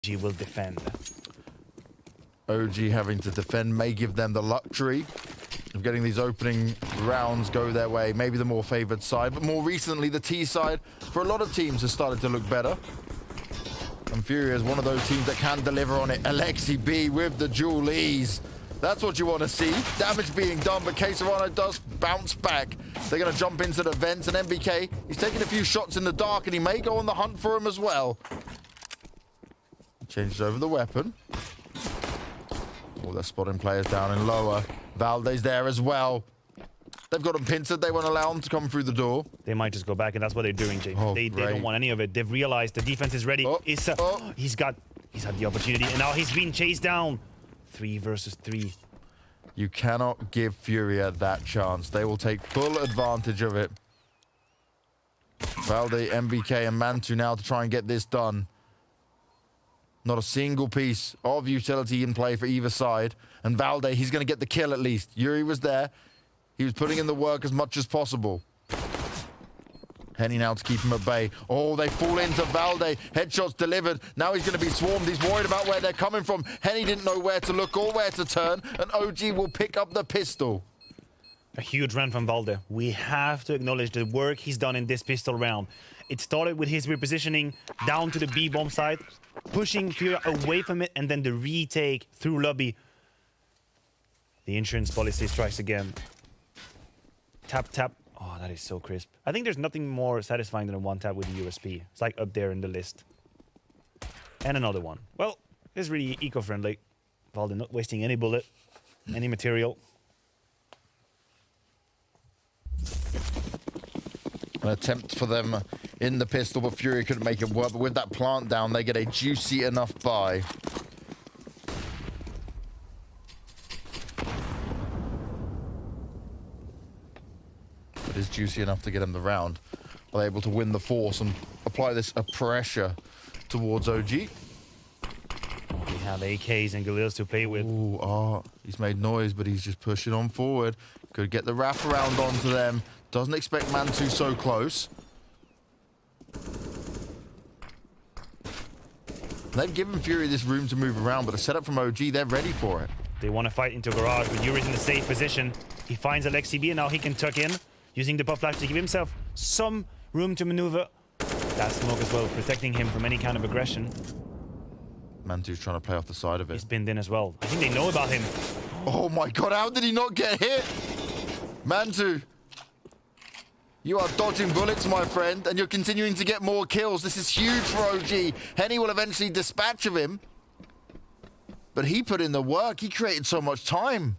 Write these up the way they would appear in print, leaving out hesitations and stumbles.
OG will defend. OG having to defend may give them the luxury of getting these opening rounds go their way. Maybe the more favored side, but more recently the T side for a lot of teams has started to look better. And Furia is one of those teams that can deliver on it. Alexi B with the dual E's. That's what you want to see. Damage being done, but Quesarano does bounce back. They're going to jump into the vents, and MBK, he's taking a few shots in the dark, and he may go on the hunt for him as well. Changes over the weapon. Oh, they're spotting players down in lower. Valde's there as well. They've got him pincered. They won't allow him to come through the door. They might just go back, and that's what they're doing, Jay. Oh, they don't want any of it. They've realized the defense is ready. He's had the opportunity, and now he's being chased down. 3 versus 3. You cannot give Furia that chance. They will take full advantage of it. Valde, MBK, and Mantu now to try and get this done. Not a single piece of utility in play for either side. And Valde, he's going to get the kill at least. Yuri was there. He was putting in the work as much as possible. Henny now to keep him at bay. Oh, they fall into Valde. Headshots delivered. Now he's going to be swarmed. He's worried about where they're coming from. Henny didn't know where to look or where to turn. And OG will pick up the pistol. A huge run from Valde. We have to acknowledge the work he's done in this pistol round. It started with his repositioning down to the B-bomb side, pushing Furia away from it, and then the retake through lobby. The insurance policy strikes again. Tap, tap. Oh, that is so crisp. I think there's nothing more satisfying than a one-tap with the USP. It's like up there in the list. And another one. Well, it's really eco-friendly. Valde not wasting any bullet, any material. An attempt for them in the pistol, but Furia couldn't make it work. But with that plant down, they get a juicy enough buy. It is juicy enough to get him the round. Are they able to win the force and apply this pressure towards OG? We have AKs and Galils to play with. Ooh, he's made noise, but he's just pushing on forward. Could get the wraparound onto them. Doesn't expect Mantu so close. They've given Fury this room to move around, but a setup from OG, they're ready for it. They want to fight into garage, but Yuri's in a safe position. He finds Alexi B, and now he can tuck in, using the pop flash to give himself some room to maneuver. That smoke as well, protecting him from any kind of aggression. Mantu's trying to play off the side of it. He's pinned in as well. I think they know about him. Oh my god, how did he not get hit? Mantu, you are dodging bullets, my friend, and you're continuing to get more kills. This is huge for OG. Henny will eventually dispatch of him. But he put in the work. He created so much time.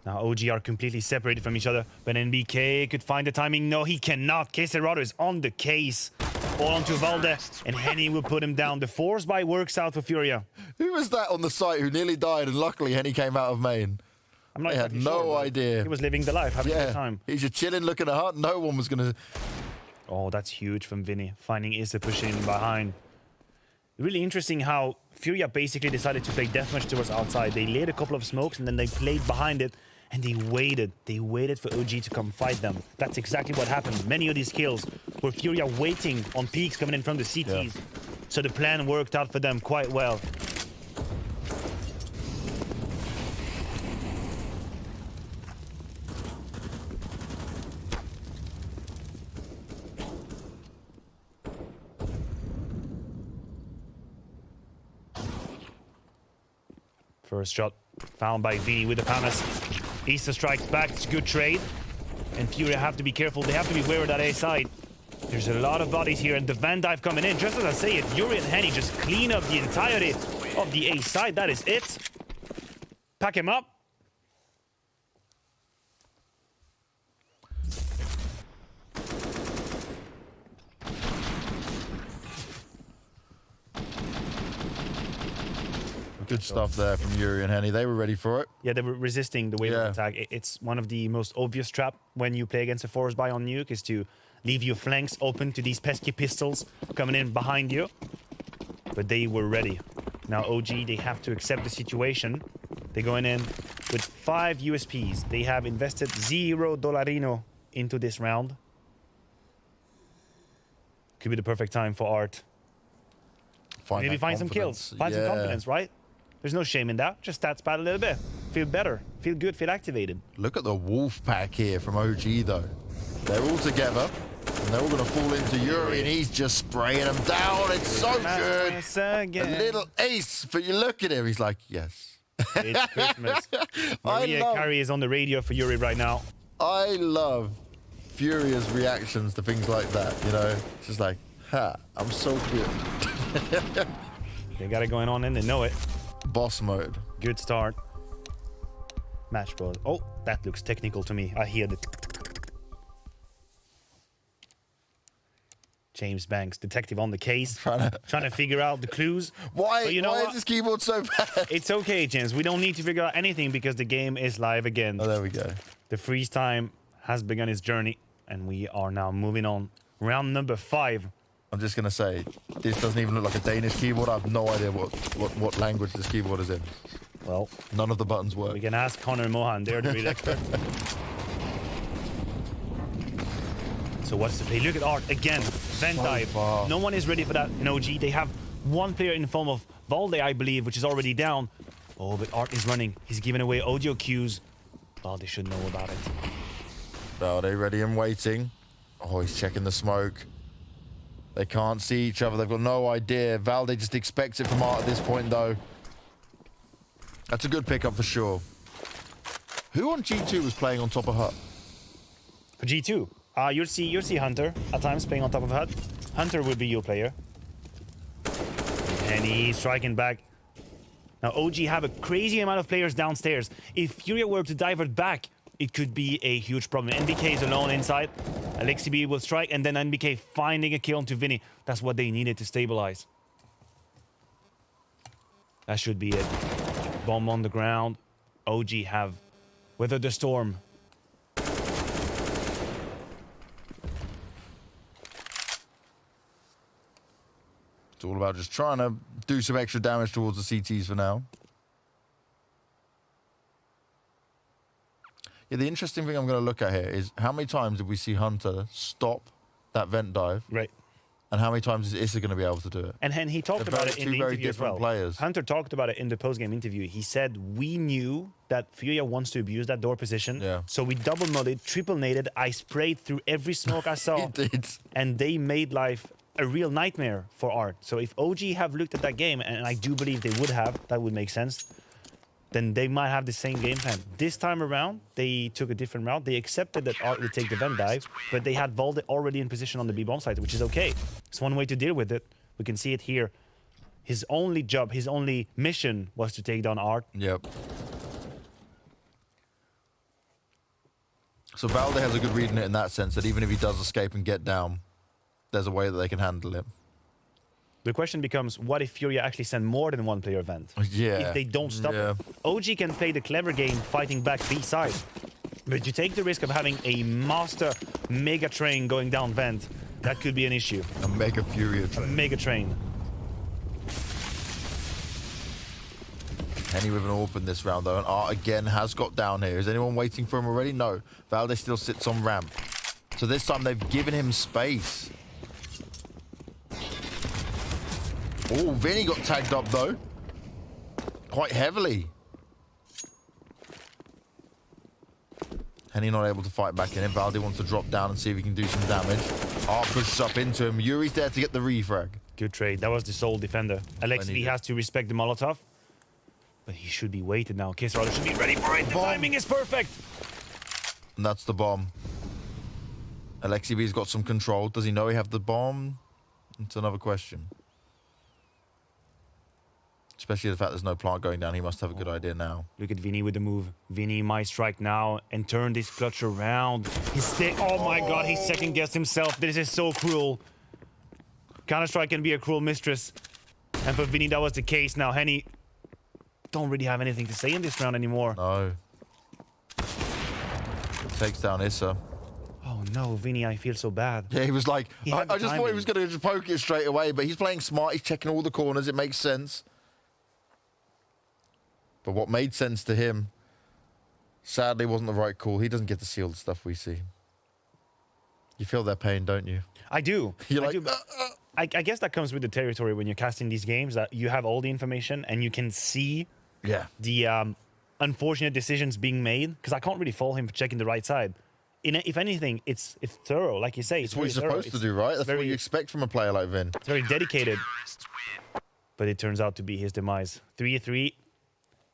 Now OG are completely separated from each other, but NBK could find the timing. No, he cannot. Quesarano is on the case. All onto Valde, and Henny will put him down. The force buy works out for Furia. Who was that on the site who nearly died, and luckily Henny came out of main? I'm not I had no idea. He was living the life, having a good time. He's just chilling, looking at her. No one was going to... Oh, that's huge from Vinny. Finding Issa pushing behind. Really interesting how Furia basically decided to play deathmatch towards outside. They laid a couple of smokes, and then they played behind it. And they waited. They waited for OG to come fight them. That's exactly what happened. Many of these kills were Furia waiting on peaks coming in from the CTs. Yeah. So the plan worked out for them quite well. First shot found by V with the FAMAS. Issa strikes back. It's a good trade. And Furia have to be careful. They have to be wary of that A side. There's a lot of bodies here, and the Van Dive coming in. Just as I say it, Yuri and Henny just clean up the entirety of the A side. That is it. Pack him up. Good stuff there from Yuri and Henny. They were ready for it. Yeah, they were resisting the wave of attack. It's one of the most obvious trap when you play against a force buy on Nuke is to leave your flanks open to these pesky pistols coming in behind you. But they were ready. Now OG, they have to accept the situation. They're going in with 5 USPs. They have invested $0 into this round. Could be the perfect time for Art. Maybe that find some confidence. kills. Find some confidence, right? There's no shame in that. Just stats pad a little bit. Feel better. Feel good. Feel activated. Look at the wolf pack here from OG, though. They're all together, and they're all going to fall into Yuri, and he's just spraying them down. It's so good. A little ace, but you look at him, he's like, yes. It's Christmas. Maria Carey is on the radio for Yuri right now. I love Furia's reactions to things like that, you know? It's just like, ha, I'm so good. They got it going on and they know it. Boss mode. Good start. Match ball. Oh, that looks technical to me. I hear the... James Banks, detective on the case, trying to figure out the clues. Why, but you know why what? is this keyboard so bad? It's okay, James. We don't need to figure out anything because the game is live again. Oh, there we go. The freeze time has begun its journey, and we are now moving on. Round number 5. I'm just going to say, this doesn't even look like a Danish keyboard. I have no idea what language this keyboard is in. Well, none of the buttons work. We can ask Connor Mohan. They're the real expert. So what's the play? Look at Art again. Vent dive. No one is ready for that in OG. They have one player in the form of Valde, I believe, which is already down. Oh, but Art is running. He's giving away audio cues. Valde should know about it. Valde ready and waiting. Oh, he's checking the smoke. They can't see each other. They've got no idea. Valde just expects it from Art at this point, though. That's a good pickup for sure. Who on G2 was playing on top of Hut? For G2? You'll see Hunter at times playing on top of Hut. Hunter would be your player. And he's striking back. Now OG have a crazy amount of players downstairs. If Furia were to divert back, it could be a huge problem. NBK is alone inside. Alexi will strike, and then NBK finding a kill onto Vinny. That's what they needed to stabilize. That should be it. Bomb on the ground. OG have weathered the storm. It's all about just trying to do some extra damage towards the CTs for now. Yeah, the interesting thing I'm going to look at here is how many times did we see Hunter stop that vent dive? Right. And how many times is Issa going to be able to do it? And he talked about it in the interview as well. Players. Hunter talked about it in the post-game interview. He said, we knew that Furia wants to abuse that door position. Yeah. So we double mudded, triple naded. I sprayed through every smoke I saw. He did. And they made life a real nightmare for Art. So if OG have looked at that game, and I do believe they would have, that would make sense, then they might have the same game plan. This time around, they took a different route. They accepted that Art would take the vent dive, but they had Valde already in position on the B-bomb site, which is okay. It's one way to deal with it. We can see it here. His only job, his only mission was to take down Art. Yep. So Valde has a good read in it in that sense, that even if he does escape and get down, there's a way that they can handle it. The question becomes, what if Furia actually send more than one player vent? Yeah. If they don't stop it. OG can play the clever game fighting back B side. But you take the risk of having a master mega train going down vent. That could be an issue. A mega Furia train. A mega train. Henny with an AWP in this round though, and Art again has got down here. Is anyone waiting for him already? No. Valde still sits on ramp. So this time they've given him space. Oh, Vinny got tagged up though. Quite heavily. Henny not able to fight back in it. Valde wants to drop down and see if he can do some damage. Art pushes up into him. Yuri's there to get the refrag. Good trade. That was the sole defender. Alexi has to respect the Molotov. But he should be weighted now. Kisrada should be ready for it. The timing is perfect. And that's the bomb. Alexi B's got some control. Does he know he have the bomb? It's another question. Especially the fact there's no plant going down. He must have a good idea now. Look at Vinny with the move. Vinny might strike now and turn this clutch around. Oh my god, he second-guessed himself. This is so cruel. Counter-Strike can be a cruel mistress. And for Vinny, that was the case. Now, Henny don't really have anything to say in this round anymore. No. Takes down Issa. Oh no, Vinny, I feel so bad. Yeah, he was like, I just thought he was going to just poke it straight away, but he's playing smart. He's checking all the corners. It makes sense. But what made sense to him, sadly, wasn't the right call. He doesn't get to see all the stuff we see. You feel their pain, don't you? I do. You're I like, do. I guess that comes with the territory when you're casting these games, that you have all the information and you can see the unfortunate decisions being made. Because I can't really fault him for checking the right side. If anything, it's thorough, like you say. It's what you're supposed to do, right? That's what you expect from a player like Vin. It's very dedicated. But it turns out to be his demise. 3-3.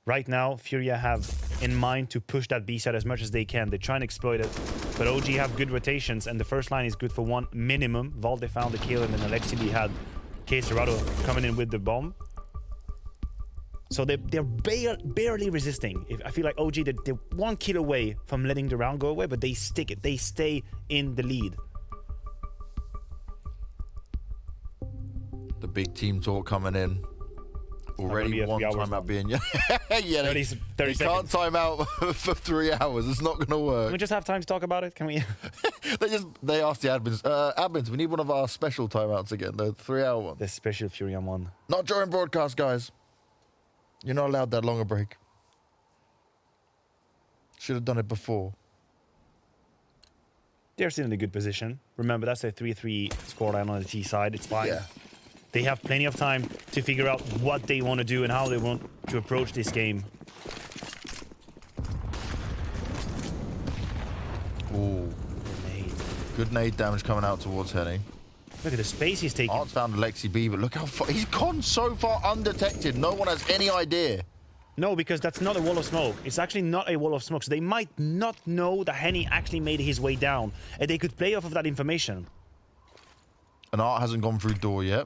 Right now, Furia have in mind to push that B side as much as they can. They try and exploit it. But OG have good rotations, and the first line is good for one minimum. Valde found the kill, and then Alexibi had Caserado coming in with the bomb. So they're barely resisting. I feel like OG, they're 1 kill away from letting the round go away, but they stick it. They stay in the lead. The big team talk coming in. Already one timeout being... yeah, 30 they can't time out for 3 hours. It's not going to work. Can we just have time to talk about it? Can we? they asked the admins, admins, we need one of our special timeouts again, the 3-hour one. The special Furia one. Not during broadcast, guys. You're not allowed that longer break. Should have done it before. They're still in a good position. Remember, that's a 3-3 scoreline on the T side. It's fine. Yeah. They have plenty of time to figure out what they want to do and how they want to approach this game. Ooh. Good nade damage coming out towards Henny. Look at the space he's taking. Art's found Alexi B, but look how far... He's gone so far undetected. No one has any idea. No, because that's not a wall of smoke. It's actually not a wall of smoke. So they might not know that Henny actually made his way down. And they could play off of that information. And Art hasn't gone through door yet.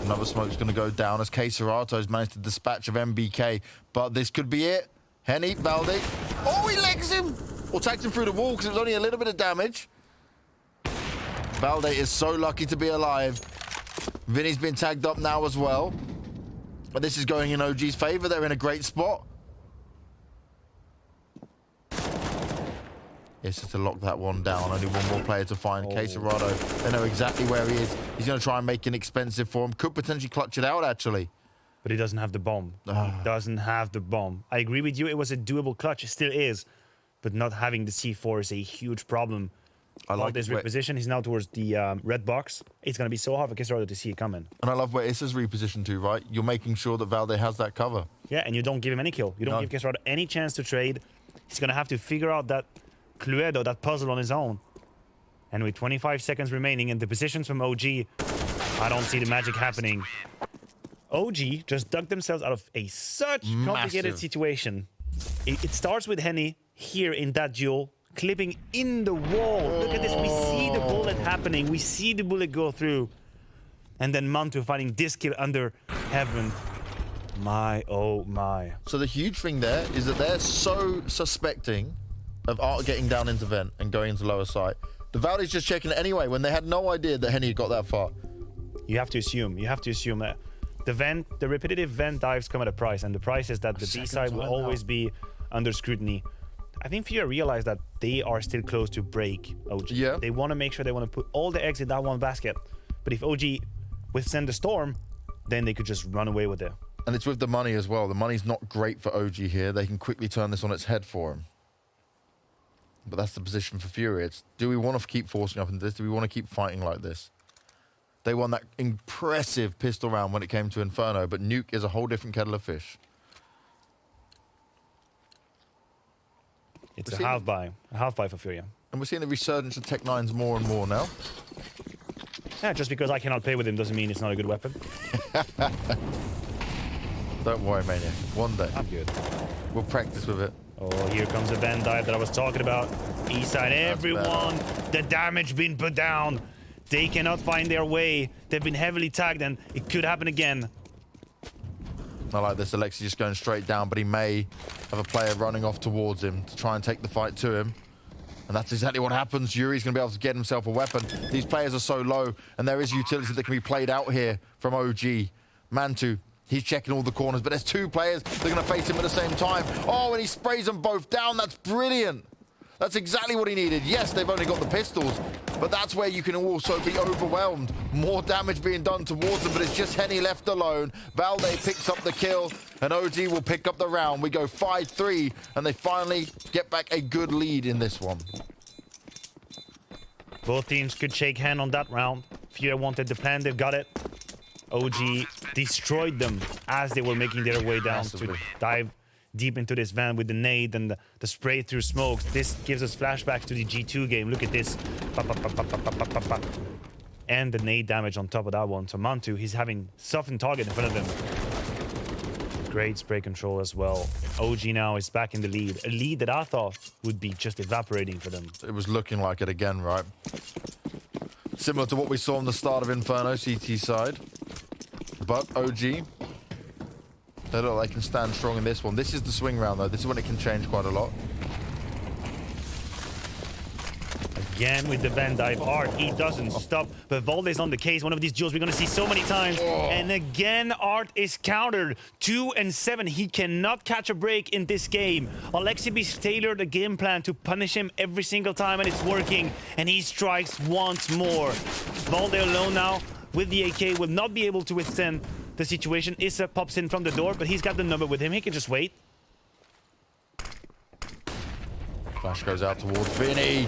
Another smoke's going to go down as Caserato's managed to dispatch of MBK. But this could be it. Henny, Valde. Oh, he legs him! Or tags him through the wall because it was only a little bit of damage. Valde is so lucky to be alive. Vinny's been tagged up now as well. But this is going in OG's favor. They're in a great spot. It's just to lock that one down. Only one more player to find. Caserado, they know exactly where he is. He's going to try and make it expensive for him. Could potentially clutch it out, actually. But he doesn't have the bomb. He doesn't have the bomb. I agree with you. It was a doable clutch. It still is. But not having the C4 is a huge problem. I like this reposition. He's now towards the red box. It's going to be so hard for Caserado to see it coming. And I love where Issa's repositioned to, right? You're making sure that Valde has that cover. Yeah, and you don't give him any kill. You don't give Caserado any chance to trade. He's going to have to figure out that Cluedo, that puzzle on his own. And with 25 seconds remaining and the positions from OG, I don't see the magic happening. OG just dug themselves out of a such complicated situation. It starts with Henny here in that duel, clipping in the wall. Look at this. We see the bullet happening. We see the bullet go through. And then Mantu finding this kill under heaven. My, oh my. So the huge thing there is that they're so suspecting of Art getting down into vent and going into lower site. The Valde's just checking it anyway when they had no idea that Henny had got that far. You have to assume that the repetitive vent dives come at a price, and the price is that the B side will always be under scrutiny. I think Furia realized that they are still close to break OG. Yeah. They want to make sure they want to put all the eggs in that one basket. But if OG withstand the storm, then they could just run away with it. And it's with the money as well. The money's not great for OG here. They can quickly turn this on its head for him. But that's the position for Furia. It's, do we want to keep forcing up into this? Do we want to keep fighting like this? They won that impressive pistol round when it came to Inferno, but Nuke is a whole different kettle of fish. It's a half buy for Furia. And we're seeing the resurgence of Tech 9s more and more now. Yeah, just because I cannot play with him doesn't mean it's not a good weapon. Don't worry, Maniac. One day. I'm good. We'll practice with it. Oh, here comes the Van dive that I was talking about. East side, everyone, the damage being put down. They cannot find their way. They've been heavily tagged, and it could happen again. I like this. Alexi just going straight down, but he may have a player running off towards him to try and take the fight to him. And that's exactly what happens. Yuri's going to be able to get himself a weapon. These players are so low, and there is utility that can be played out here from OG. Mantu, he's checking all the corners, but there's two players. They're going to face him at the same time. Oh, and he sprays them both down. That's brilliant. That's exactly what he needed. Yes, they've only got the pistols, but that's where you can also be overwhelmed. More damage being done towards them, but it's just Henny left alone. Valde picks up the kill, and OG will pick up the round. We go 5-3, and they finally get back a good lead in this one. Both teams could shake hand on that round. Furia wanted the plan, they've got it. OG destroyed them as they were making their way down to dive deep into this van with the nade and the spray through smokes. This gives us flashbacks to the G2 game. Look at this. Pa, pa, pa, pa, pa, pa, pa, pa. And the nade damage on top of that one. So Mantu, he's having softened target in front of him. Great spray control as well. OG now is back in the lead. A lead that I thought would be just evaporating for them. It was looking like it again, right? Similar to what we saw on the start of Inferno, CT side. But OG, they look like they can stand strong in this one. This is the swing round, though. This is when it can change quite a lot. Again with the Van dive. Art, he doesn't stop. But Valde's on the case. One of these duels we're going to see so many times. And again, Art is countered. 2 and 7. He cannot catch a break in this game. Alexibi's tailored a game plan to punish him every single time, and it's working. And he strikes once more. Valde alone now with the AK will not be able to withstand the situation. Issa pops in from the door, but he's got the number with him. He can just wait. Flash goes out towards Vinny.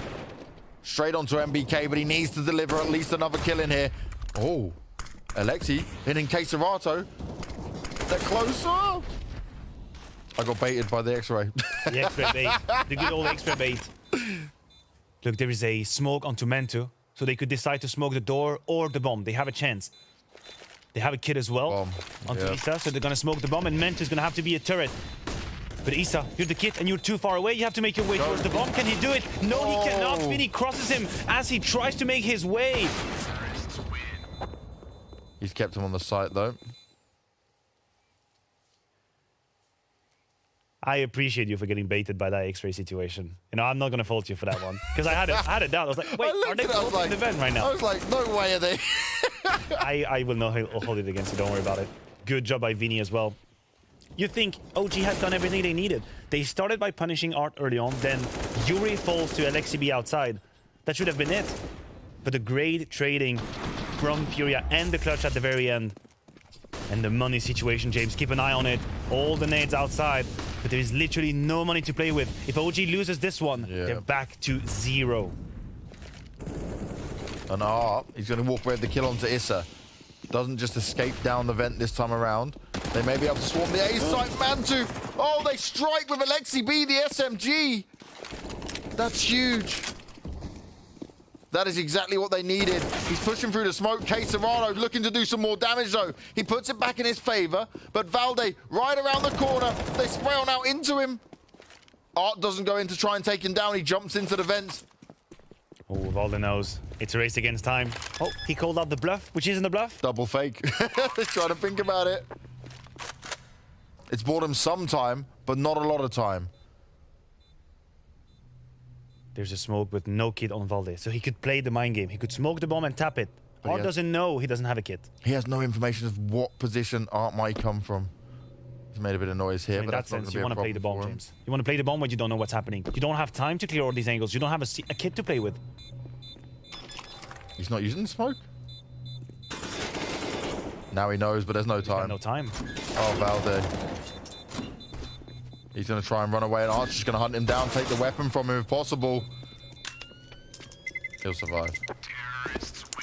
Straight onto MBK, but he needs to deliver at least another kill in here. Oh, Alexi hitting Caserato. They're closer. I got baited by the X-ray. The X-ray bait. The good old X-ray bait. Look, there is a smoke onto Mento, so they could decide to smoke the door or the bomb. They have a chance. They have a kid as well onto Issa, so they're going to smoke the bomb, and Mento's going to have to be a turret. But Issa, you're the kid and you're too far away. You have to make your way towards the bomb. Can he do it? No, he cannot. Vinny crosses him as he tries to make his way. He's kept him on the site, though. I appreciate you for getting baited by that X-ray situation. You know, I'm not going to fault you for that one. Because I had a doubt. I was like, wait, are they both in the vent right now? I was like, no way are they. I will not hold it against you. Don't worry about it. Good job by Vinny as well. You think OG had done everything they needed. They started by punishing Art early on, then Yuri falls to Alexibi outside. That should have been it. But the great trading from Furia and the clutch at the very end. And the money situation, James, keep an eye on it. All the nades outside, but there is literally no money to play with. If OG loses this one, they're back to 0. And he's going to walk away with the kill onto Issa. Doesn't just escape down the vent this time around. They may be able to swarm the A site. Mantu. Oh, they strike with Alexi B, the SMG. That's huge. That is exactly what they needed. He's pushing through the smoke. Caserano looking to do some more damage, though. He puts it back in his favor. But Valde, right around the corner. They spray on out into him. Art doesn't go in to try and take him down. He jumps into the vents. Oh, Valde knows. It's a race against time. Oh, he called out the bluff, which isn't a bluff. Double fake. They're trying to think about it. It's bought him some time, but not a lot of time. There's a smoke with no kit on Valde, so he could play the mind game. He could smoke the bomb and tap it. Art doesn't know he doesn't have a kit. He has no information of what position Art might come from. He's made a bit of noise here, in but that that's not sense, going you to be want to play the bomb, James. You want to play the bomb when you don't know what's happening. You don't have time to clear all these angles. You don't have a kit to play with. He's not using the smoke. Now he knows, but there's no time. No time. Oh, Valde. He's going to try and run away, and Art's just going to hunt him down, take the weapon from him if possible. He'll survive.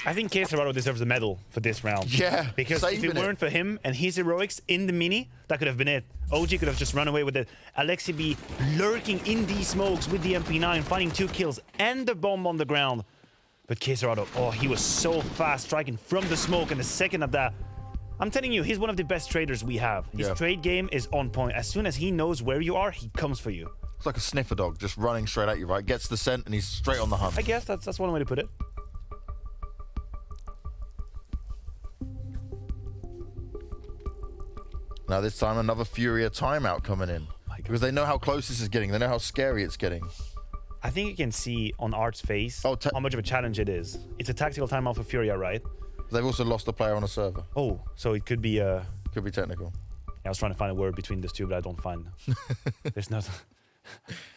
I think Caserado deserves a medal for this round. Yeah, because if it weren't for him and his heroics in the mini, that could have been it. OG could have just run away with it. Alexi B lurking in these smokes with the MP9, finding 2 kills and the bomb on the ground. But Caserado, oh, he was so fast, striking from the smoke, and the second of that, I'm telling you, he's one of the best traders we have. His trade game is on point. As soon as he knows where you are, he comes for you. It's like a sniffer dog, just running straight at you, right? Gets the scent, and he's straight on the hunt. I guess that's one way to put it. Now this time, another Furia timeout coming in. Because they know how close this is getting. They know how scary it's getting. I think you can see on Art's face how much of a challenge it is. It's a tactical timeout for Furia, right? They've also lost a player on a server. Oh, so it could be... Could be technical. Yeah, I was trying to find a word between those two, but I don't find... There's not...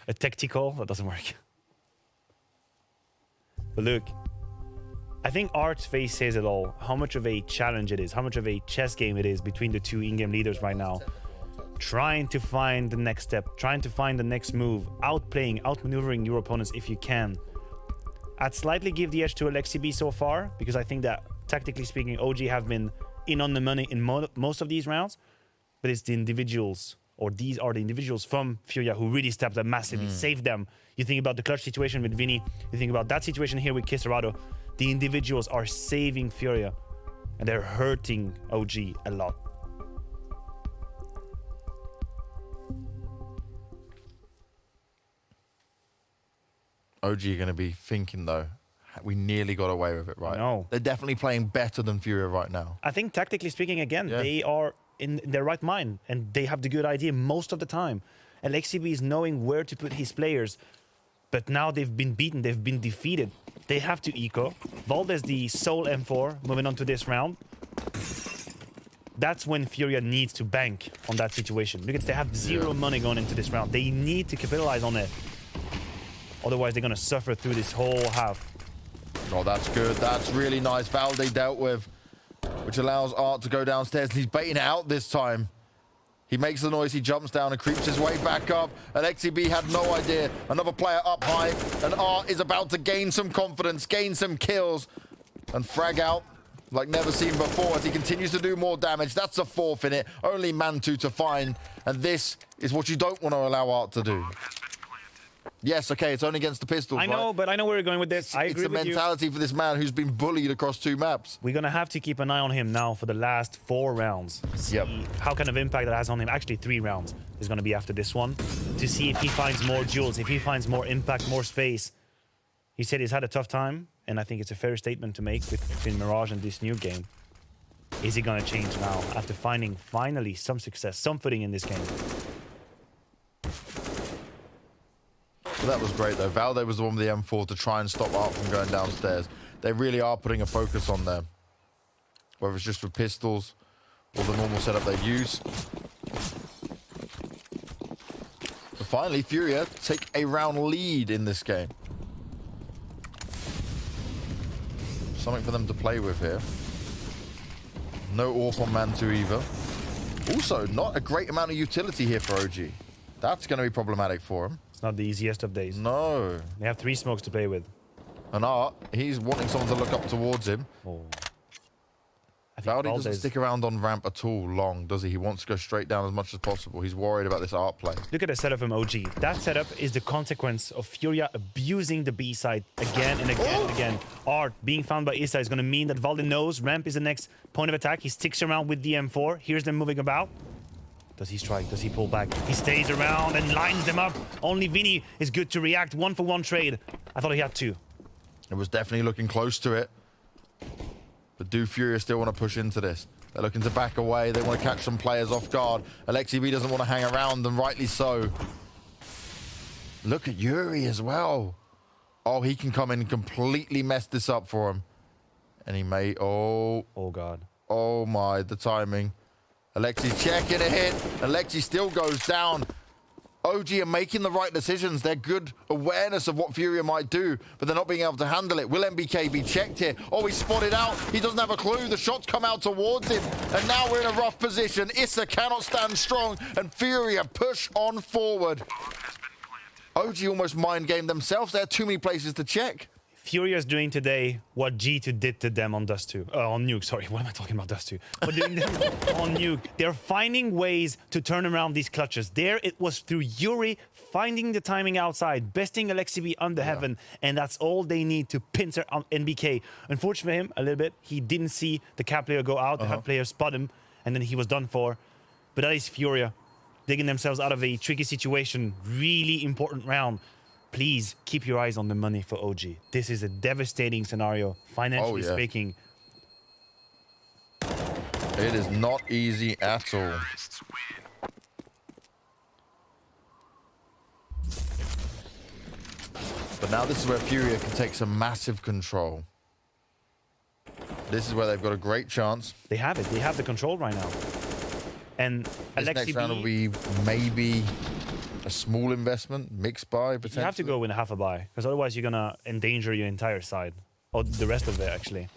a tactical? That doesn't work. But look, I think Art's face says it all. How much of a challenge it is. How much of a chess game it is between the two in-game leaders right now. Trying to find the next step. Trying to find the next move. Outplaying, outmaneuvering your opponents if you can. I'd slightly give the edge to LXCB so far, because I think that, tactically speaking, OG have been in on the money in most of these rounds. But it's the individuals, or these are the individuals from Furia who really stepped up massively, saved them. You think about the clutch situation with Vinny, you think about that situation here with Kisserado. The individuals are saving Furia, and they're hurting OG a lot. OG are going to be thinking, though, we nearly got away with it, right? No. They're definitely playing better than Furia right now. I think tactically speaking, again, they are in their right mind, and they have the good idea most of the time. LXCB is knowing where to put his players, but now they've been beaten, they've been defeated. They have to eco. Valdez, the sole M4, moving on to this round. That's when Furia needs to bank on that situation, because they have zero money going into this round. They need to capitalize on it. Otherwise, they're going to suffer through this whole half. Oh, that's good. That's really nice. Valde dealt with, which allows Art to go downstairs. He's baiting it out this time. He makes the noise. He jumps down and creeps his way back up. And XCB had no idea. Another player up high. And Art is about to gain some confidence, gain some kills, and frag out like never seen before as he continues to do more damage. That's a fourth in it. Only Mantu to find. And this is what you don't want to allow Art to do. Yes, okay, it's only against the pistols, I know, right? but I know where you're going with this. I agree with you. It's the mentality for this man who's been bullied across 2 maps. We're going to have to keep an eye on him now for the last 4 rounds. See how kind of impact that has on him. Actually, 3 rounds is going to be after this one. To see if he finds more duels, if he finds more impact, more space. He said he's had a tough time, and I think it's a fair statement to make between Mirage and this new game. Is he going to change now after finding finally some success, some footing in this game? That was great, though. Valde was the one with the M4 to try and stop Art from going downstairs. They really are putting a focus on them. Whether it's just with pistols or the normal setup they've used. But finally, Furia take a round lead in this game. Something for them to play with here. No AWP on Mantu either. Also, not a great amount of utility here for OG. That's going to be problematic for him. It's not the easiest of days. No. They have 3 smokes to play with. And Art, he's wanting someone to look up towards him. Oh. Valde doesn't stick around on ramp at all long, does he? He wants to go straight down as much as possible. He's worried about this Art play. Look at the setup from OG. That setup is the consequence of Furia abusing the B side again and again and again. Art being found by Issa is going to mean that Valde knows ramp is the next point of attack. He sticks around with the M4. Here's them moving about. Does he strike? Does he pull back? He stays around and lines them up. Only Vinny is good to react. 1-for-1 trade. I thought he had 2. It was definitely looking close to it. But do Furia still want to push into this? They're looking to back away. They want to catch some players off guard. LXCB doesn't want to hang around, and rightly so. Look at Yuri as well. Oh, he can come in and completely mess this up for him. And he may... Oh. Oh, God. Oh, my. The timing. Alexi's checking a hit. Alexi still goes down. OG are making the right decisions. They're good awareness of what Furia might do, but they're not being able to handle it. Will MBK be checked here? Oh, he's spotted out. He doesn't have a clue. The shots come out towards him, and now we're in a rough position. Issa cannot stand strong, and Furia push on forward. OG almost mind game themselves. There are too many places to check. Furia is doing today what G2 did to them on Dust 2. On Nuke, sorry. What am I talking about, Dust 2? But doing them on Nuke. They're finding ways to turn around these clutches. There it was through Yuri finding the timing outside, besting LXCB under heaven, and that's all they need to pincer on NBK. Unfortunately for him, a little bit, he didn't see the cap player go out. The cap player spot him, and then he was done for. But that is Furia digging themselves out of a tricky situation. Really important round. Please keep your eyes on the money for OG. This is a devastating scenario, financially speaking. It is not easy at all. But now this is where Furia can take some massive control. This is where they've got a great chance. They have it. They have the control right now. And this next round will be maybe a small investment, mixed buy, potentially. You have to go with a half a buy, because otherwise you're going to endanger your entire side. Or the rest of it, actually.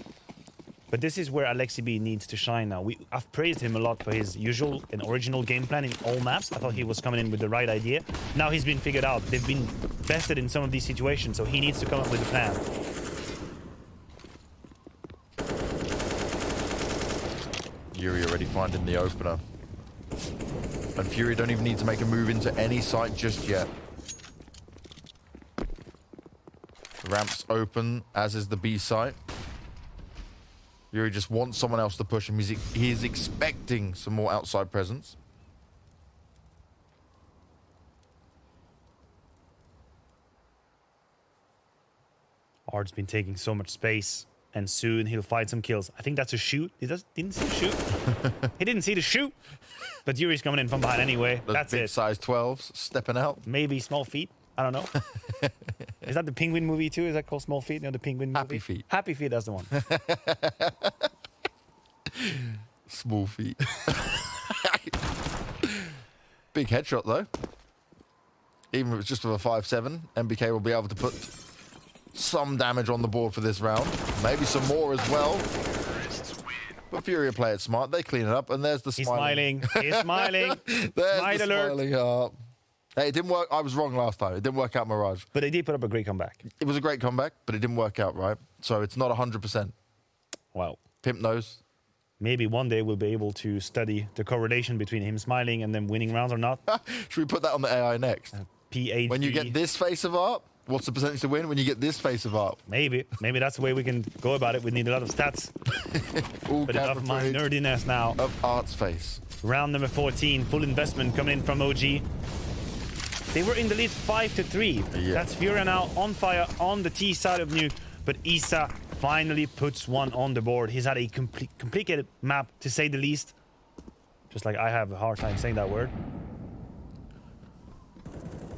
But this is where LXCB needs to shine now. I've praised him a lot for his usual and original game plan in all maps. I thought he was coming in with the right idea. Now he's been figured out. They've been bested in some of these situations, so he needs to come up with a plan. Fury already finding the opener. And Fury don't even need to make a move into any site just yet. The ramp's open, as is the B site. Fury just wants someone else to push him. He's expecting some more outside presence. Ard's been taking so much space, and soon he'll find some kills. I think that's a shoot. He didn't see the shoot. He didn't see the shoot. But Yuri's coming in from behind anyway. Those That's big it. size 12s stepping out. Maybe Small Feet. I don't know. Is that the Penguin movie too? Is that called Small Feet? You know, the Penguin movie? Happy Feet. Happy Feet, that's the one. Small feet. Big headshot though. Even if it's just with a 5-7, MBK will be able to put some damage on the board for this round. Maybe some more as well. But Furia play it smart. They clean it up, and there's the smiling. He's smiling. There's Smile the alert. smiling heart. Hey, it didn't work. I was wrong last time. It didn't work out, Mirage. But they did put up a great comeback. It was a great comeback, but it didn't work out, right? So it's not 100%. Wow. Pimp knows. Maybe one day we'll be able to study the correlation between him smiling and them winning rounds or not. Should we put that on the AI next? PhD. When you get this face of art, what's the percentage to win when you get this face of art? Maybe that's the way we can go about it. We need a lot of stats. All But enough of my camera footage nerdiness now. of Art's face. Round number 14, full investment coming in from OG. They were in the lead 5-3. Yeah. That's Furia now on fire on the T side of Nuke, but Issa finally puts one on the board. He's had a complicated map, to say the least. Just like I have a hard time saying that word.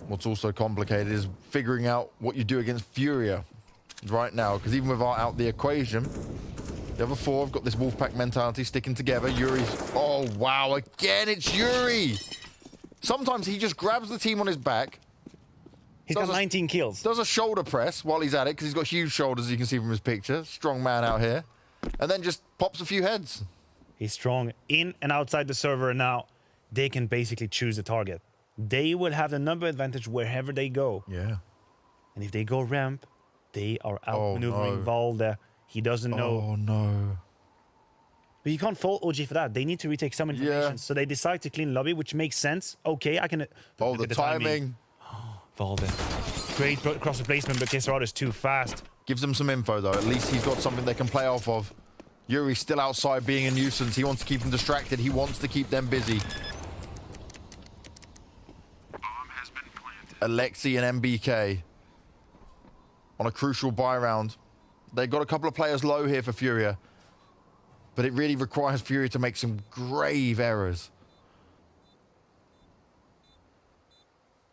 What's also complicated is figuring out what you do against Furia right now, because even with Art out the equation, the other four have got this Wolfpack mentality sticking together. Yuri's... Oh, wow. Again, it's Yuri. Sometimes he just grabs the team on his back. He's got 19 kills. Does a shoulder press while he's at it, because he's got huge shoulders, as you can see from his picture. Strong man out here. And then just pops a few heads. He's strong in and outside the server, and now they can basically choose a target. They will have the number advantage wherever they go. Yeah. And if they go ramp, they are outmaneuvering no. Valde. He doesn't know. Oh, no. But you can't fault OG for that. They need to retake some information. Yeah. So they decide to clean lobby, which makes sense. Okay, I can... Oh, look the at timing. Valde. Great cross replacement, but Kesserad is too fast. Gives them some info, though. At least he's got something they can play off of. Yuri's still outside being a nuisance. He wants to keep them distracted. He wants to keep them busy. Alexi and MBK on a crucial buy round. They've got a couple of players low here for Furia, but it really requires Furia to make some grave errors.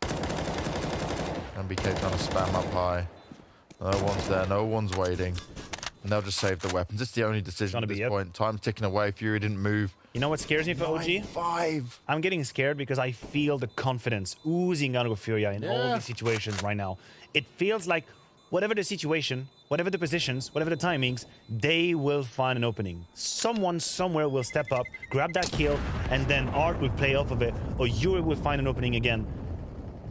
MBK trying to spam up high. No one's there. No one's waiting. And they'll just save the weapons. It's the only decision at this point. Time's ticking away. Fury didn't move. You know what scares me for OG? 9-5. I'm getting scared because I feel the confidence oozing out of Furia in all these situations right now. It feels like whatever the situation, whatever the positions, whatever the timings, they will find an opening. Someone somewhere will step up, grab that kill, and then Art will play off of it, or Yuri will find an opening again.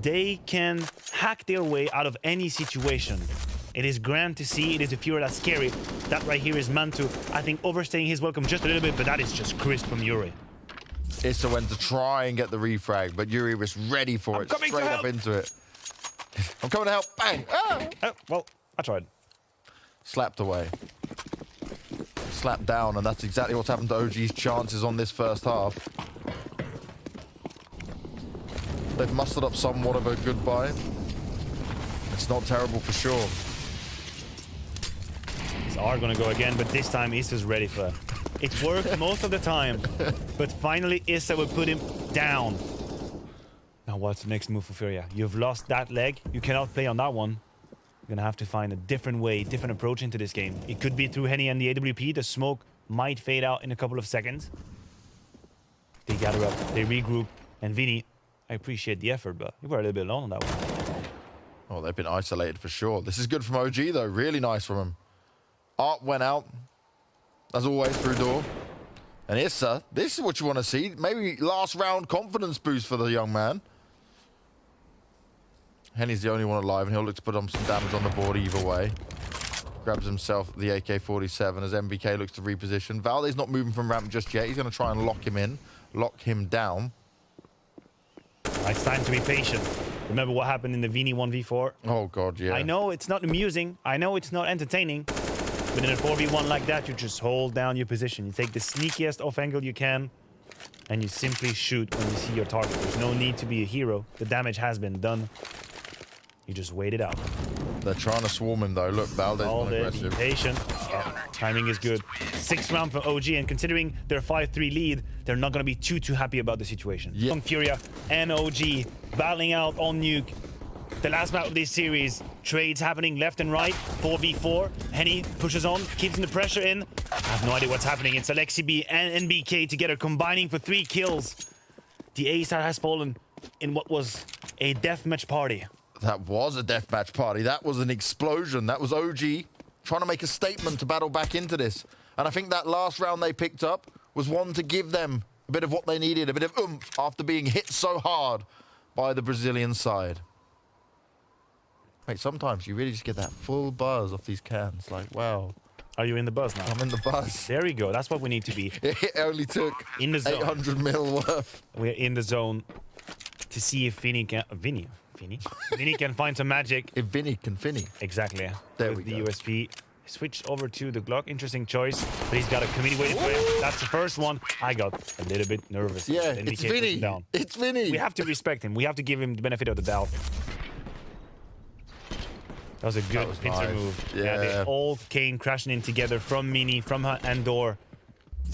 They can hack their way out of any situation. It is grand to see. It is a Fury that's scary. That right here is Mantu, I think, overstaying his welcome just a little bit, but that is just crisp from Yuri. Issa went to try and get the refrag, but Yuri was ready for it. Straight up into it. I'm coming to help. Bang! Ah! Oh, well, I tried. Slapped away. Slapped down, and that's exactly what's happened to OG's chances on this first half. They've mustered up somewhat of a goodbye. It's not terrible for sure. Are gonna go again, but this time Issa's ready for it. It's worked most of the time, but finally Issa will put him down. Now what's the next move for Furia? You've lost that leg. You cannot play on that one. You're gonna have to find a different way, different approach into this game. It could be through Henny and the AWP. The smoke might fade out in a couple of seconds. They gather up, they regroup, and Vinny, I appreciate the effort, but you were a little bit alone on that one. Oh, they've been isolated for sure. This is good from OG, though. Really nice from him. Art went out, as always, through door. And Issa, this is what you want to see. Maybe last round confidence boost for the young man. Henny's the only one alive, and he'll look to put on some damage on the board either way. Grabs himself the AK-47 as MBK looks to reposition. Valde's not moving from ramp just yet. He's going to try and lock him in, lock him down. It's time to be patient. Remember what happened in the Vini 1v4? Oh, God, yeah. I know it's not amusing. I know it's not entertaining. But in a 4v1 like that, you just hold down your position. You take the sneakiest off angle you can, and you simply shoot when you see your target. There's no need to be a hero. The damage has been done. You just wait it out. They're trying to swarm him, though. Look, Valde's not aggressive. Be patient. Timing is good. 6th round for OG, and considering their 5-3 lead, they're not going to be too happy about the situation. Yeah. Furia and OG battling out on Nuke. The last map of this series, trades happening left and right, 4v4. Henny pushes on, keeps the pressure in. I have no idea what's happening. It's Alexi B and NBK together combining for 3 kills. The A side has fallen in what was a deathmatch party. That was a deathmatch party. That was an explosion. That was OG trying to make a statement to battle back into this. And I think that last round they picked up was one to give them a bit of what they needed, a bit of oomph after being hit so hard by the Brazilian side. Mate, sometimes you really just get that full buzz off these cans. Like, wow. Are you in the buzz now? I'm in the buzz. There we go. That's what we need to be. It only took in the zone. 800 mil worth. We're in the zone to see if Vinny can find some magic. If Vinny can Finny. Exactly. There with we the go. USP. Switch over to the Glock. Interesting choice. But he's got a committee waiting for him. That's the first one. I got a little bit nervous. Yeah, Then it's we came Vinny. down. It's Vinny. We have to respect him. We have to give him the benefit of the doubt. That was a good pincer nice. move. Yeah. They all came crashing in together from Mini, from Andor.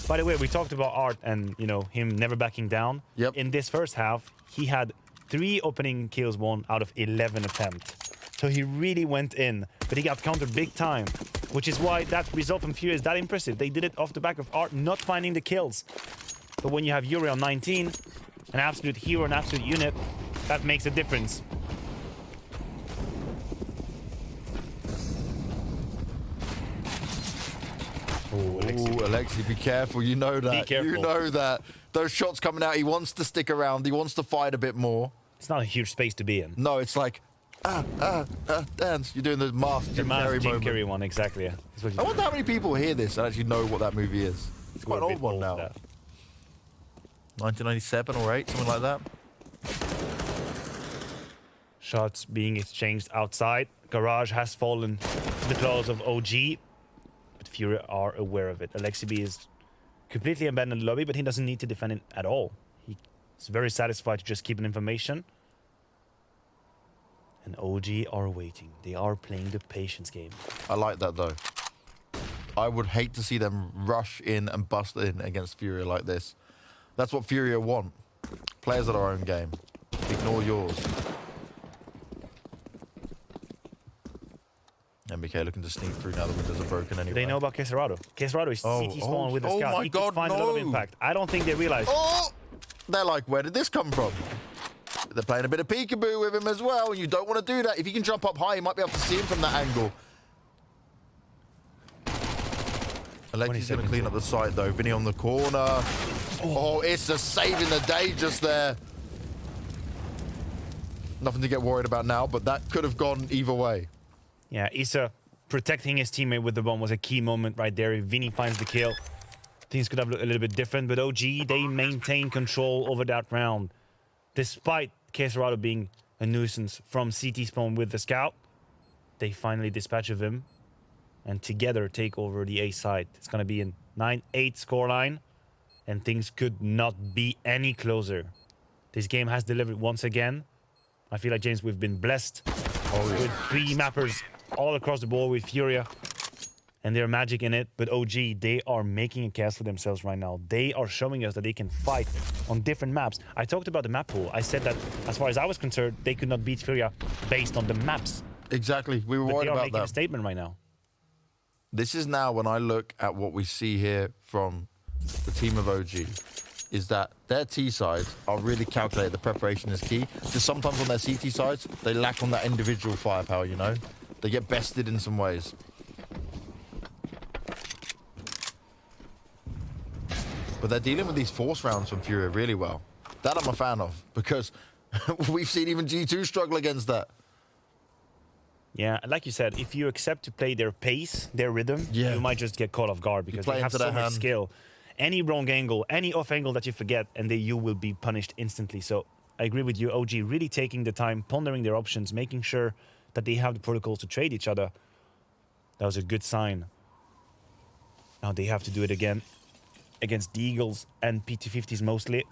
By the way, we talked about Art and, you know, him never backing down. Yep. In this first half, he had 3 opening kills won out of 11 attempts. So he really went in, but he got countered big time, which is why that result from Furia is that impressive. They did it off the back of Art not finding the kills. But when you have Yuri on 19, an absolute hero, an absolute unit, that makes a difference. Ooh, Alexi, be careful. You know that. Be careful. You know that. Those shots coming out, he wants to stick around. He wants to fight a bit more. It's not a huge space to be in. No, it's like, dance. You're doing the mask Jim Carrey Jim moment. Carrey one, exactly. Yeah. I wonder how many people hear this and actually know what that movie is. It's quite an old one now. 1997 or 8, something like that. Shots being exchanged outside. Garage has fallen to the claws of OG. But Furia are aware of it. Alexi B is completely abandoned the lobby, but he doesn't need to defend it at all. He's very satisfied to just keep an information. And OG are waiting. They are playing the patience game. I like that, though. I would hate to see them rush in and bust in against Furia like this. That's what Furia want. Players at our own game. Ignore yours. MBK looking to sneak through now the windows are broken anyway. Do they know about Queserado? Queserado is CT spawn with the scout. My He God, could find a lot of impact. I don't think they realize. Oh! They're like, where did this come from? They're playing a bit of peekaboo with him as well, and you don't want to do that. If you can jump up high, you might be able to see him from that angle. Alexi's going to clean up the site, though. Vinny on the corner. Oh, it's a saving the day just there. Nothing to get worried about now, but that could have gone either way. Yeah, Issa protecting his teammate with the bomb was a key moment right there. If Vinny finds the kill, things could have looked a little bit different. But OG, they maintain control over that round. Despite Queserado being a nuisance from CT spawn with the scout, they finally dispatch of him and together take over the A side. It's going to be a 9-8 scoreline, and things could not be any closer. This game has delivered once again. I feel like, James, we've been blessed with 3 mappers all across the board with Furia, and their magic in it. But OG, they are making a case for themselves right now. They are showing us that they can fight on different maps. I talked about the map pool. I said that as far as I was concerned, they could not beat Furia based on the maps. Exactly. We were worried about that. They are making that. a statement right now. This is now when I look at what we see here from the team of OG, is that their T sides are really calculated. The preparation is key. Just sometimes on their CT sides, they lack on that individual firepower, you know? They get bested in some ways. But they're dealing with these force rounds from Furia really well. That I'm a fan of, because we've seen even G2 struggle against that. Yeah, like you said, if you accept to play their pace, their rhythm, Yeah. you might just get caught off guard because play they have into so their much hand. skill. Any wrong angle, any off angle that you forget, and then you will be punished instantly. So I agree with you, OG, really taking the time, pondering their options, making sure that they have the protocols to trade each other. That was a good sign. Now they have to do it again against the Eagles and PT50s mostly.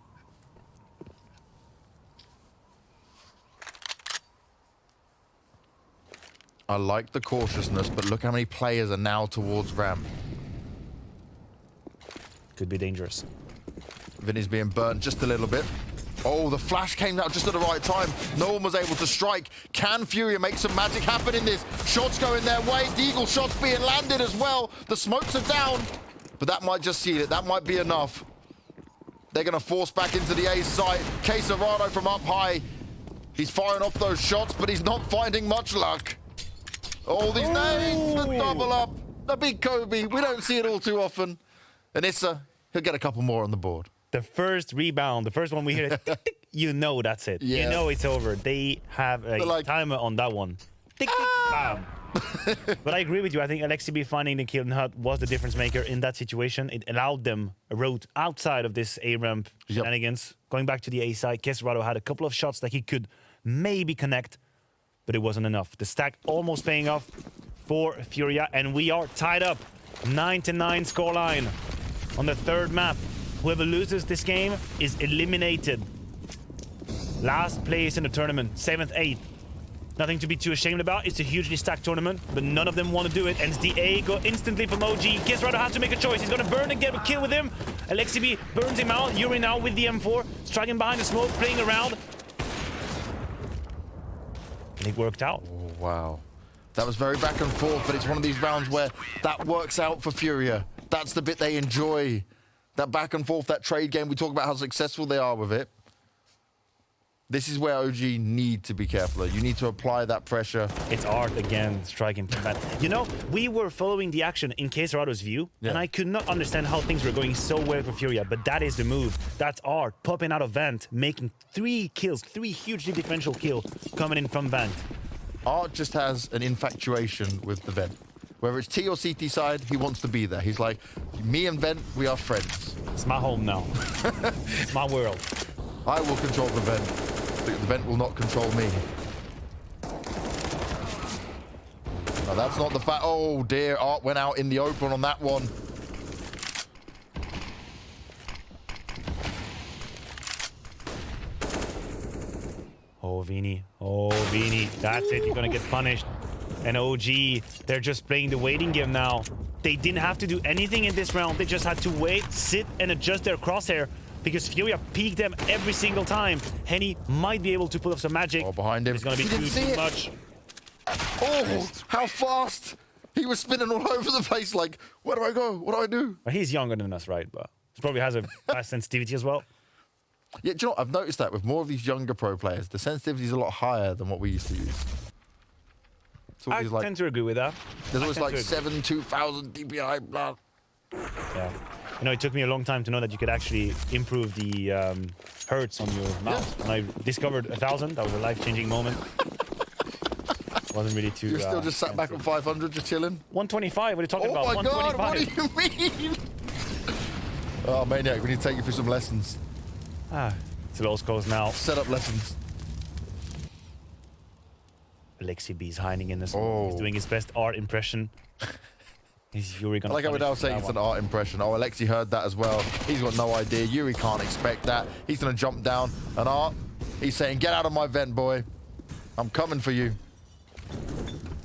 I like the cautiousness, but look how many players are now towards ramp. Could be dangerous. Vinny's being burnt just a little bit. Oh, the flash came out just at the right time. No one was able to strike. Can Furia make some magic happen in this? Shots going their way. Deagle shots being landed as well. The smokes are down, but that might just seal it. That might be enough. They're going to force back into the A site. Quesarado from up high. He's firing off those shots, but he's not finding much luck. All these names, the double up, the big Kobe. We don't see it all too often. And Issa, he'll get a couple more on the board. The first rebound, the first one we hear, tick, tick, you know that's it. Yeah. You know it's over. They have a like, timer on that one. Tick, tick, bam. But I agree with you. I think Alexibi finding the kill in Hut was the difference maker in that situation. It allowed them a road outside of this A-ramp shenanigans. Going back to the A side, Quesarado had a couple of shots that he could maybe connect, but it wasn't enough. The stack almost paying off for Furia, and we are tied up. 9-9 scoreline on the third map. Whoever loses this game is eliminated. Last place in the tournament, 7th, 8th. Nothing to be too ashamed about. It's a hugely stacked tournament, but none of them want to do it. And the A go instantly from OG. Quesarado has to make a choice. He's going to burn and get a kill with him. Alexibi burns him out. Yuri now with the M4, striking behind the smoke, playing around. And it worked out. Oh, wow. That was very back and forth, but it's one of these rounds where that works out for Furia. That's the bit they enjoy. That back and forth, that trade game. We talk about how successful they are with it. This is where OG need to be careful. You need to apply that pressure. It's art again, striking from that. You know, we were following the action in Quesarado's view, and I could not understand how things were going so well for Furia, but that is the move. That's art, popping out of Vent, making 3 kills, 3 hugely differential kills coming in from Vent. Art just has an infatuation with the Vent. Whether it's T or CT side, he wants to be there. He's like, me and Vent, we are friends. It's my home now. It's my world. I will control the Vent. The Vent will not control me. No, that's not the fact. Oh dear, Art went out in the open on that one. Oh, Vini. Oh, Vini. That's it. You're going to get punished. And OG, they're just playing the waiting game now. They didn't have to do anything in this round. They just had to wait, sit, and adjust their crosshair because Furia peeked them every single time. Henny might be able to pull off some magic. Oh, behind him. It's going to be too much. Oh, how fast. He was spinning all over the place like, where do I go? What do I do? Well, he's younger than us, right? But he probably has a fast sensitivity as well. Yeah, do you know what? I've noticed that with more of these younger pro players, the sensitivity is a lot higher than what we used to use. I like, tend to agree with that. There's always like 2,000 DPI, blah. Yeah. You know, it took me a long time to know that you could actually improve the hertz on your mouse. When I discovered 1,000, that was a life-changing moment. Wasn't really too... You're still just sat back on 500, just chilling? 125, what are you talking about? Oh my god, what do 125. you mean? Oh, Maniac, we need to take you through some lessons. It's Lost Coast now. Set up lessons. Alexibi's hiding in this. Oh. He's doing his best art impression. Is Yuri gonna I like how we're now saying it's an art impression. Oh, Alexi heard that as well. He's got no idea. Yuri can't expect that. He's going to jump down. And Art, he's saying, get out of my vent, boy. I'm coming for you.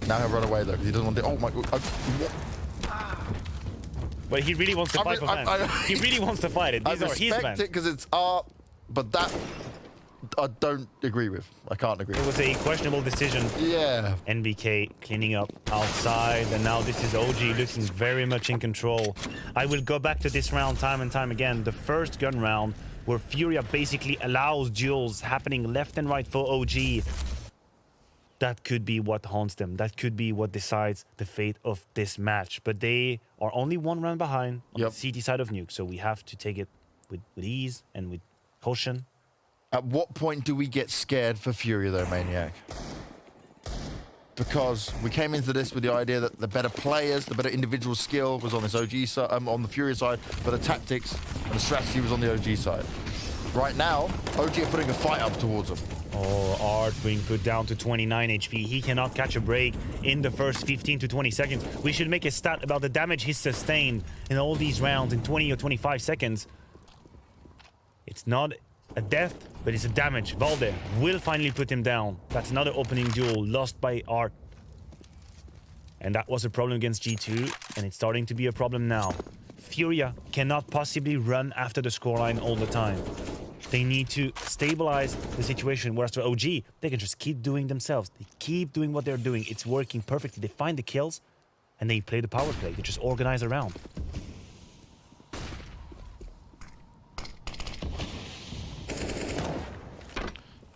Now he'll run away, though, because he doesn't want to... Oh, my God. But he really wants to fight for Vent. He really wants to fight it. These are his I respect Vent. it because it's art, but that I don't agree with. I can't agree It with. was a questionable decision. Yeah. NBK cleaning up outside, and now this is OG looking very much in control. I will go back to this round time and time again. The first gun round where Furia basically allows duels happening left and right for OG. That could be what haunts them. That could be what decides the fate of this match. But they are only 1 round behind on the CT side of Nuke, so we have to take it with ease and with caution. At what point do we get scared for Furia, though, Maniac? because we came into this with the idea that the better players, the better individual skill was on this OG side, on the Furia side, but the tactics and the strategy was on the OG side. Right now, OG are putting a fight up towards them. Oh, Art being put down to 29 HP. He cannot catch a break in the first 15 to 20 seconds. We should make a stat about the damage he's sustained in all these rounds in 20 or 25 seconds. It's not a death, but it's a damage. Valde will finally put him down. That's another opening duel lost by Art. And that was a problem against G2, and it's starting to be a problem now. Furia cannot possibly run after the scoreline all the time. They need to stabilize the situation, whereas for OG, they can just keep doing themselves. They keep doing what they're doing. It's working perfectly. They find the kills, and they play the power play. They just organize around.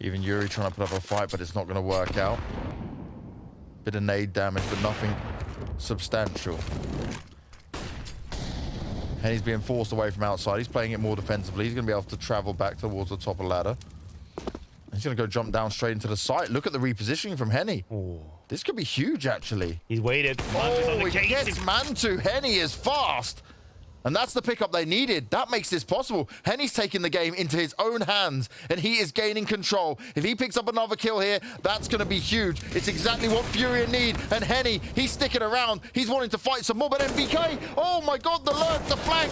Even Yuri trying to put up a fight, but it's not going to work out. Bit of nade damage, but nothing substantial. And he's being forced away from outside. He's playing it more defensively. He's going to be able to travel back towards the top of the ladder. He's going to go jump down straight into the site. Look at the repositioning from Henny. Oh. This could be huge, actually. He's waited. Oh, he gets Mantu. Henny is fast. And that's the pickup they needed. That makes this possible. Henny's taking the game into his own hands, and he is gaining control. If he picks up another kill here, that's going to be huge. It's exactly what Furia need. And Henny, he's sticking around. He's wanting to fight some more, but MBK, oh my God, the lurk, the flank.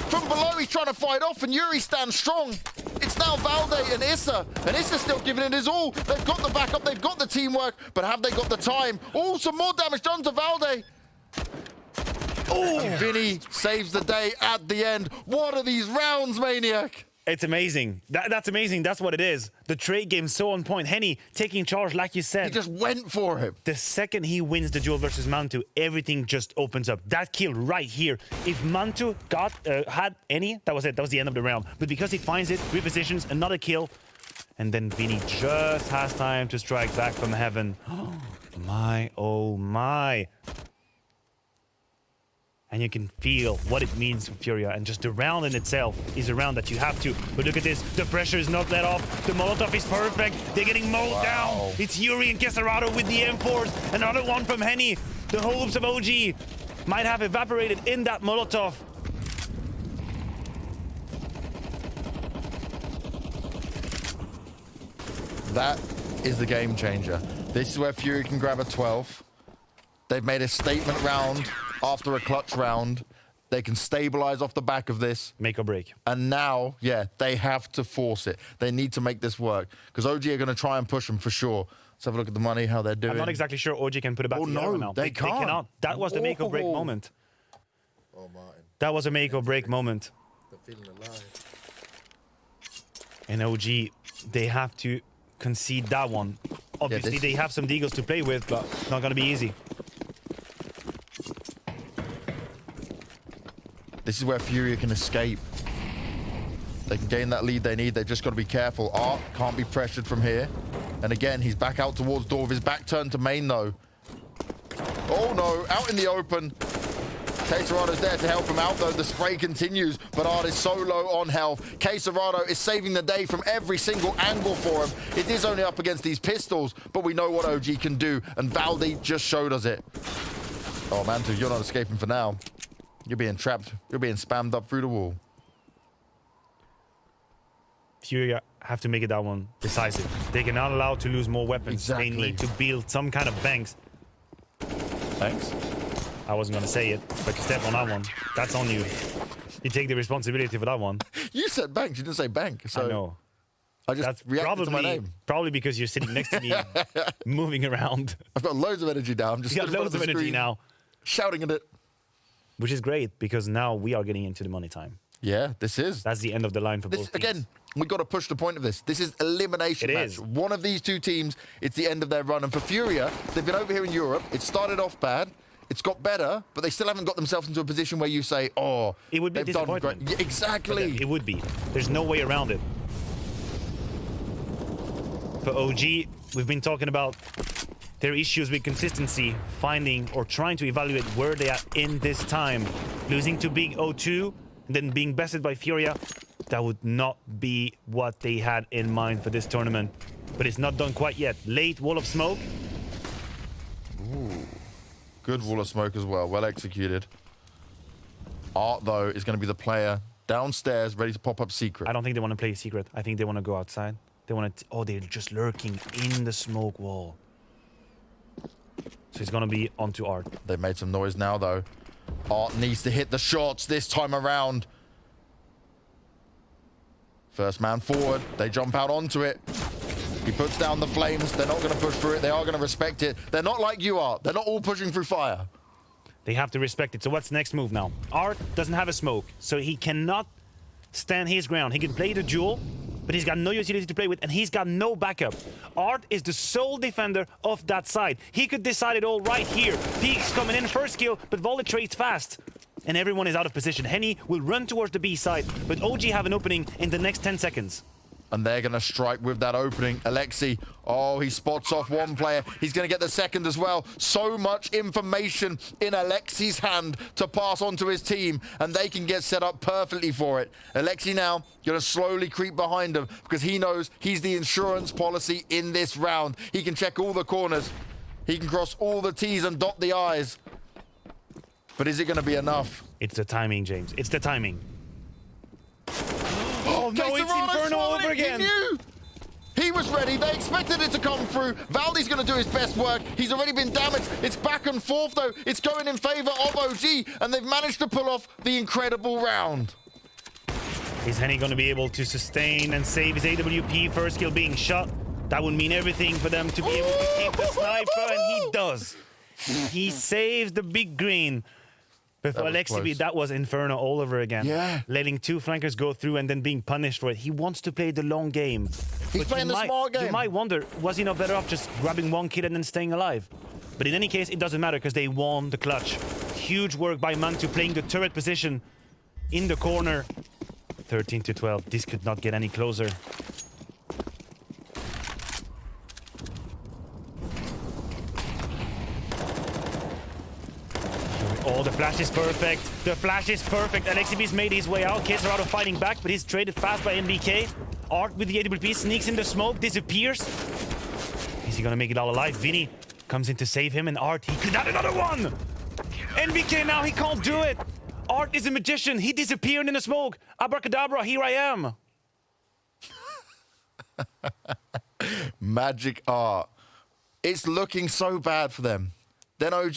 From below, he's trying to fight off, and Yuri stands strong. It's now Valde and Issa, and Issa's still giving it his all. They've got the backup, they've got the teamwork, but have they got the time? Oh, some more damage done to Valde. Oh, Vinny saves the day at the end. What are these rounds, Maniac? It's amazing. That's amazing. That's what it is. The trade game so on point. Henny taking charge, like you said. He just went for him. The second he wins the duel versus Mantu, everything just opens up. That kill right here. If Mantu had any, that was it. That was the end of the round. But because he finds it, repositions, another kill, and then Vinny just has time to strike back from heaven. My, oh my. And you can feel what it means for Furia. And just the round in itself is a round that you have to. But look at this. The pressure is not let off. The Molotov is perfect. They're getting mowed down. It's Yuri and Kesarado with the M4s. Another one from Henny. The hopes of OG might have evaporated in that Molotov. That is the game changer. This is where Furia can grab a 12. They've made a statement round after a clutch round. They can stabilize off the back of this. Make or break. And now, yeah, they have to force it. They need to make this work. Because OG are going to try and push them for sure. Let's have a look at the money, how they're doing. I'm not exactly sure OG can put it back together now. They can't. They cannot. That was the make or break moment. Oh, Martin. That was a make or break moment. They're feeling alive. And OG, they have to concede that one. Obviously, they have some deagles to play with, but it's not going to be easy. This is where Furia can escape. They can gain that lead they need. They've just got to be careful. Art can't be pressured from here. And again, he's back out towards door with his back turned to main, though. Oh, no. Out in the open. Kesarado's there to help him out, though. The spray continues, but Art is so low on health. Kesarado is saving the day from every single angle for him. It is only up against these pistols, but we know what OG can do, and Valde just showed us it. Oh, Mantu, you're not escaping for now. You're being trapped. You're being spammed up through the wall. Furia have to make it that one decisive. They cannot allow to lose more weapons. Exactly. They need to build some kind of banks. Thanks. I wasn't going to say it, but you step on that one. That's on you. You take the responsibility for that one. You said bank. You didn't say bank. So I know. I just That's reacted to my name. Probably because you're sitting next to me, moving around. I've got loads of energy now. I'm just You got loads of energy now. Shouting at it. Which is great, because now we are getting into the money time. Yeah, this is. That's the end of the line for both teams. Again, we've got to push the point of this. This is elimination match. Is. One of these two teams, it's the end of their run. And for Furia, they've been over here in Europe. It started off bad. It's got better, but they still haven't got themselves into a position where you say, oh, it would be they've done great. disappointment. Yeah, exactly. It would be. There's no way around it. For OG, we've been talking about their issues with consistency, finding or trying to evaluate where they are in this time. Losing to Big O2, and then being bested by Furia, that would not be what they had in mind for this tournament. But it's not done quite yet. Late wall of smoke. Good wall of smoke as well. Well executed. Art, though, is going to be the player downstairs, ready to pop up secret. I don't think they want to play secret. I think they want to go outside. They want to... Oh, they're just lurking in the smoke wall. So he's going to be onto Art. They've made some noise now, though. Art needs to hit the shots this time around. First man forward. They jump out onto it. He puts down the flames. They're not going to push through it. They are going to respect it. They're not like you are. They're not all pushing through fire. They have to respect it. So what's next move now? Art doesn't have a smoke, so he cannot stand his ground. He can play the duel, but he's got no utility to play with, and he's got no backup. Art is the sole defender of that side. He could decide it all right here. Peek's coming in, first kill, but Volde trades fast. And everyone is out of position. Henny will run towards the B side, but OG have an opening in the next 10 seconds. And they're going to strike with that opening. Alexi, oh, he spots off one player. He's going to get the second as well. So much information in Alexi's hand to pass on to his team, and they can get set up perfectly for it. Alexi now going to slowly creep behind him because he knows he's the insurance policy in this round. He can check all the corners. He can cross all the T's and dot the I's. But is it going to be enough? It's the timing, James. It's the timing. Oh, no, it's Inferno all over again. He knew. He was ready. They expected it to come through. Valdi's going to do his best work. He's already been damaged. It's back and forth, though. It's going in favor of OG, and they've managed to pull off the incredible round. Is Henny going to be able to sustain and save his AWP? First kill being shot. That would mean everything for them to be able to keep the sniper, and he does. He saves the big green. But for Alexi, that was Inferno all over again. Yeah. Letting two flankers go through and then being punished for it. He wants to play the long game. He's playing the small game. You might wonder, was he not better off just grabbing one kill and then staying alive? But in any case, it doesn't matter because they won the clutch. Huge work by Mantu playing the turret position in the corner. 13-12. This could not get any closer. Oh, the flash is perfect. The flash is perfect. Alexib's made his way out. Kids are out of fighting back, but he's traded fast by NBK. Art with the AWP sneaks in the smoke, disappears. Is he gonna make it all alive? Vinny comes in to save him, and Art, he could add another one! NBK now, he can't do it! Art is a magician. He disappeared in the smoke. Abracadabra, here I am. Magic Art. It's looking so bad for them. Then OG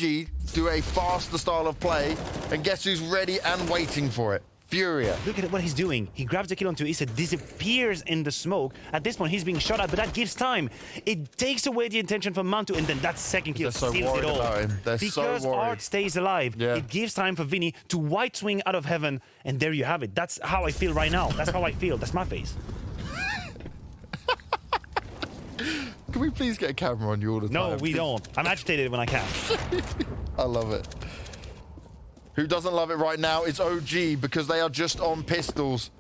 do a faster style of play, and guess who's ready and waiting for it? Furia. Look at what he's doing. He grabs the kill onto Issa, disappears in the smoke. At this point, he's being shot at, but that gives time. It takes away the intention from Mantu, and then that second kill They're so seals it worried all. about him. They're because so worried. Art stays alive, Yeah. it gives time for Vinny to white swing out of heaven, and there you have it. That's how I feel right now. That's how I feel. That's my face. Can we please get a camera on you all the time? No, we don't. I'm agitated when I can. I love it. Who doesn't love it right now is OG because they are just on pistols.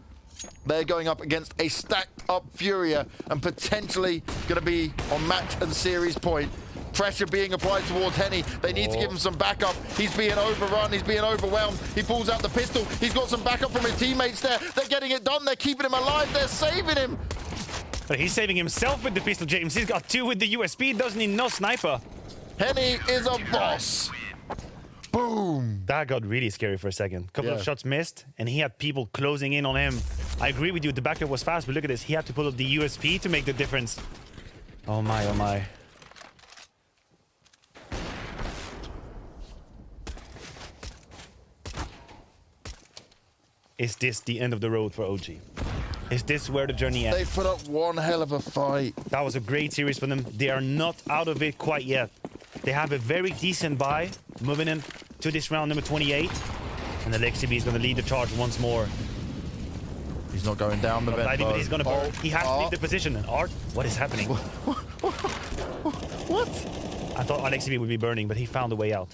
They're going up against a stacked up Furia and potentially going to be on match and series point. Pressure being applied towards Henny. They need to give him some backup. He's being overrun. He's being overwhelmed. He pulls out the pistol. He's got some backup from his teammates there. They're getting it done. They're keeping him alive. They're saving him. But he's saving himself with the pistol, James. He's got two with the USP. Doesn't need no sniper. Henny is a boss. Boom. That got really scary for a second. Couple of shots missed, and he had people closing in on him. I agree with you. The backup was fast, but look at this. He had to pull up the USP to make the difference. Oh my, oh my. Is this the end of the road for OG? Is this where the journey ends? They've put up one hell of a fight. That was a great series for them. They are not out of it quite yet. They have a very decent buy, moving into this round number 28. And Alexi is going to lead the charge once more. He's not going down the vent. But he's going to burn. He has to leave the position. And Art, what is happening? What? I thought Alexi would be burning, but he found a way out.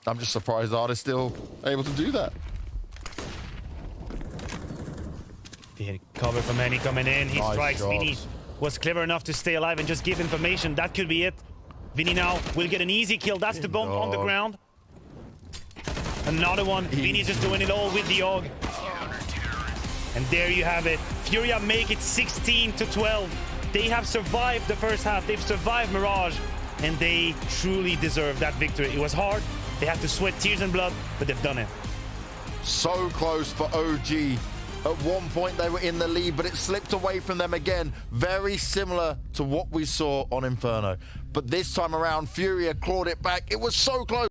I'm just surprised Art is still able to do that. The cover from Henny coming in. He Nice strikes. shots. Vinny was clever enough to stay alive and just give information. That could be it. Vinny now will get an easy kill. That's the bomb on the ground. Another one. Vinny's just doing it all with the AUG. And there you have it. Furia make it 16-12. They have survived the first half. They've survived Mirage. and they truly deserve that victory. It was hard. They had to sweat tears and blood, but they've done it. So close for OG. At one point they were in the lead, but it slipped away from them again. Very similar to what we saw on Inferno. But this time around, Furia clawed it back. It was so close.